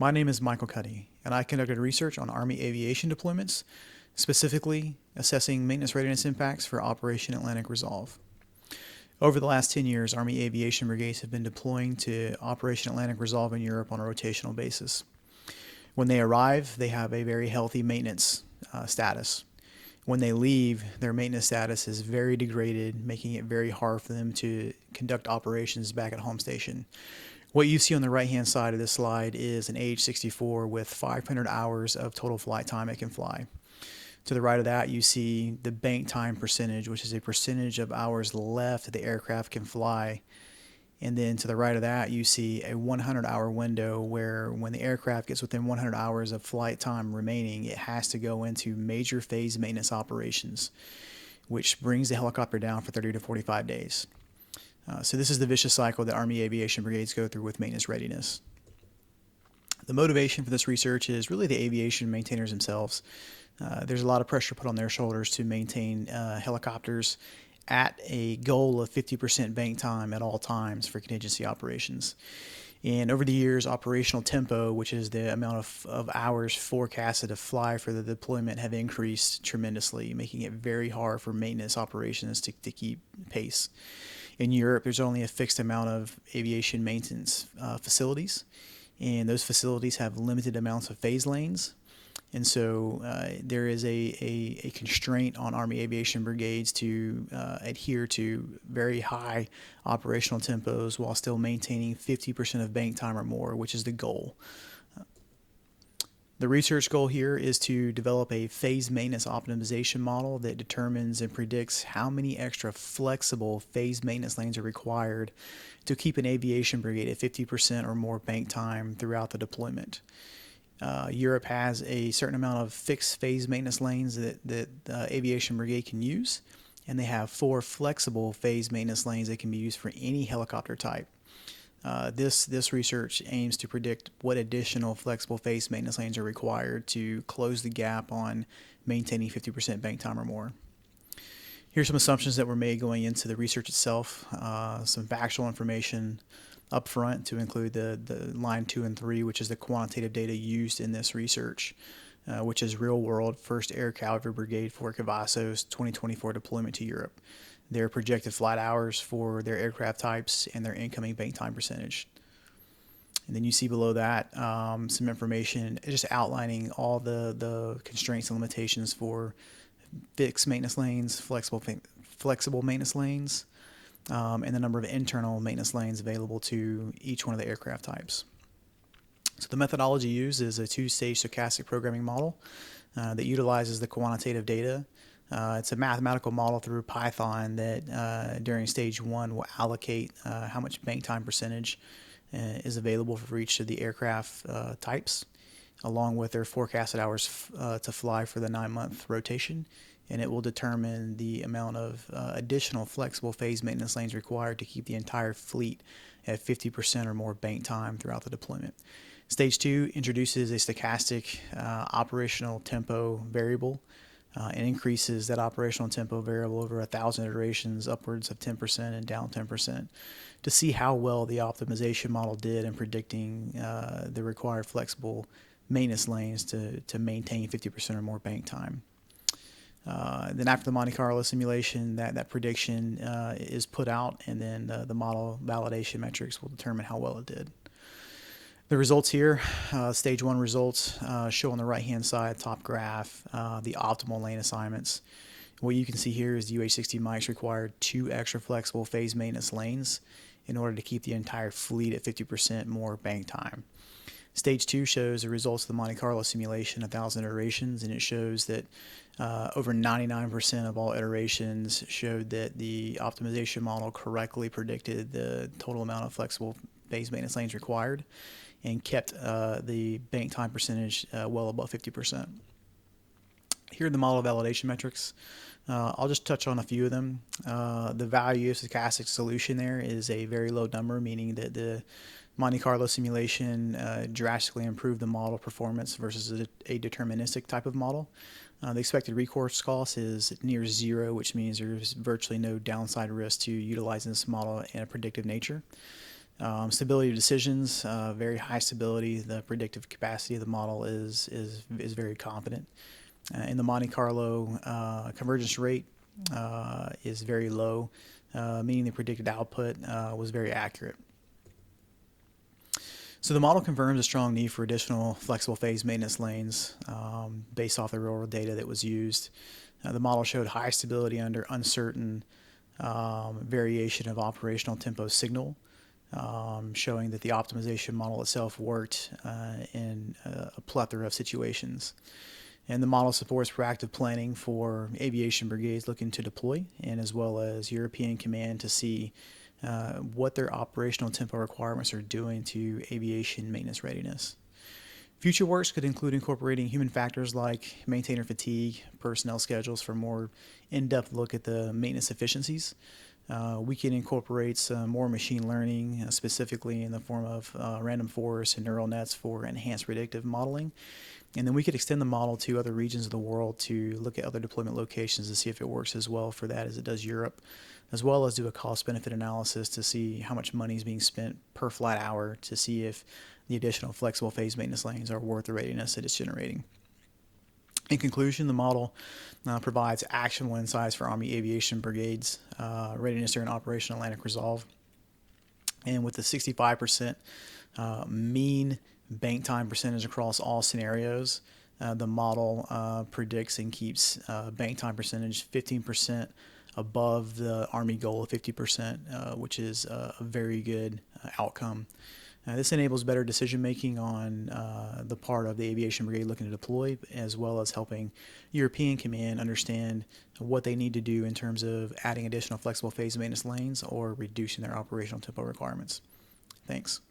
My name is Michael Cuddy, and I conducted research on Army aviation deployments, specifically assessing maintenance readiness impacts for Operation Atlantic Resolve. Over the last 10 years, Army aviation brigades have been deploying to Operation Atlantic Resolve in Europe on a rotational basis. When they arrive, they have a very healthy maintenance status. When they leave, their maintenance status is very degraded, making it very hard for them to conduct operations back at home station. What you see on the right-hand side of this slide is an AH-64 with 500 hours of total flight time it can fly. To the right of that, you see the bank time percentage, which is a percentage of hours left that the aircraft can fly. And then to the right of that, you see a 100-hour window where when the aircraft gets within 100 hours of flight time remaining, it has to go into major phase maintenance operations, which brings the helicopter down for 30 to 45 days. So this is the vicious cycle that Army aviation brigades go through with maintenance readiness. The motivation for this research is really the aviation maintainers themselves. There's a lot of pressure put on their shoulders to maintain helicopters at a goal of 50% bank time at all times for contingency operations. And over the years, operational tempo, which is the amount of hours forecasted to fly for the deployment, have increased tremendously, making it very hard for maintenance operations to keep pace. In Europe, there's only a fixed amount of aviation maintenance facilities, and those facilities have limited amounts of phase lanes. And so there is a constraint on Army aviation brigades to adhere to very high operational tempos while still maintaining 50% of bank time or more, which is the goal. The research goal here is to develop a phase maintenance optimization model that determines and predicts how many extra flexible phase maintenance lanes are required to keep an aviation brigade at 50% or more bank time throughout the deployment. Europe has a certain amount of fixed phase maintenance lanes that the aviation brigade can use, and they have 4 flexible phase maintenance lanes that can be used for any helicopter type. This research aims to predict what additional flexible phase maintenance lanes are required to close the gap on maintaining 50% bank time or more. Here's some assumptions that were made going into the research itself, some factual information up front to include the line 2 and 3, which is the quantitative data used in this research, which is real-world 1st Air Cavalry Brigade Fort Cavasso's 2024 deployment to Europe, their projected flight hours for their aircraft types, and their incoming bank time percentage. And then you see below that some information just outlining all the constraints and limitations for fixed maintenance lanes, flexible maintenance lanes, and the number of internal maintenance lanes available to each one of the aircraft types. So the methodology used is a 2-stage stochastic programming model that utilizes the quantitative data. It's a mathematical model through Python that during stage 1 will allocate how much bank time percentage is available for each of the aircraft types, along with their forecasted hours to fly for the 9-month rotation, and it will determine the amount of additional flexible phase maintenance lanes required to keep the entire fleet at 50% or more bank time throughout the deployment. Stage 2 introduces a stochastic operational tempo variable and increases that operational tempo variable over 1,000 iterations, upwards of 10% and down 10%, to see how well the optimization model did in predicting the required flexible maintenance lanes to maintain 50% or more bank time. Then after the Monte Carlo simulation, that prediction is put out, and then the model validation metrics will determine how well it did. The results here, stage 1 results, show on the right-hand side, top graph, the optimal lane assignments. What you can see here is the UH-60 mics required 2 extra flexible phase maintenance lanes in order to keep the entire fleet at 50% more bank time. Stage 2 shows the results of the Monte Carlo simulation, 1,000 iterations, and it shows that over 99% of all iterations showed that the optimization model correctly predicted the total amount of flexible phase maintenance lanes required and kept the bank time percentage well above 50%. Here are the model validation metrics. I'll just touch on a few of them. The value of stochastic solution there is a very low number, meaning that the Monte Carlo simulation drastically improved the model performance versus a deterministic type of model. The expected recourse cost is near 0, which means there's virtually no downside risk to utilizing this model in a predictive nature. Stability of decisions, very high stability. The predictive capacity of the model is very competent. In the Monte Carlo, convergence rate is very low, meaning the predicted output was very accurate. So the model confirms a strong need for additional flexible phase maintenance lanes based off the real-world data that was used. The model showed high stability under uncertain variation of operational tempo signal, showing that the optimization model itself worked in a plethora of situations. And the model supports proactive planning for aviation brigades looking to deploy, and as well as European Command to see what their operational tempo requirements are doing to aviation maintenance readiness. Future works could include incorporating human factors like maintainer fatigue, personnel schedules for more in-depth look at the maintenance efficiencies. We can incorporate some more machine learning, specifically in the form of random forest and neural nets for enhanced predictive modeling. And then we could extend the model to other regions of the world to look at other deployment locations to see if it works as well for that as it does Europe, as well as do a cost-benefit analysis to see how much money is being spent per flight hour to see if the additional flexible phase maintenance lanes are worth the readiness that it's generating. In conclusion, the model provides actionable insights for Army aviation brigades, readiness during Operation Atlantic Resolve. And with the 65% mean bank time percentage across all scenarios, the model predicts and keeps bank time percentage 15% above the Army goal of 50%, which is a very good outcome. This enables better decision making on the part of the aviation brigade looking to deploy, as well as helping European Command understand what they need to do in terms of adding additional flexible phase maintenance lanes or reducing their operational tempo requirements. Thanks.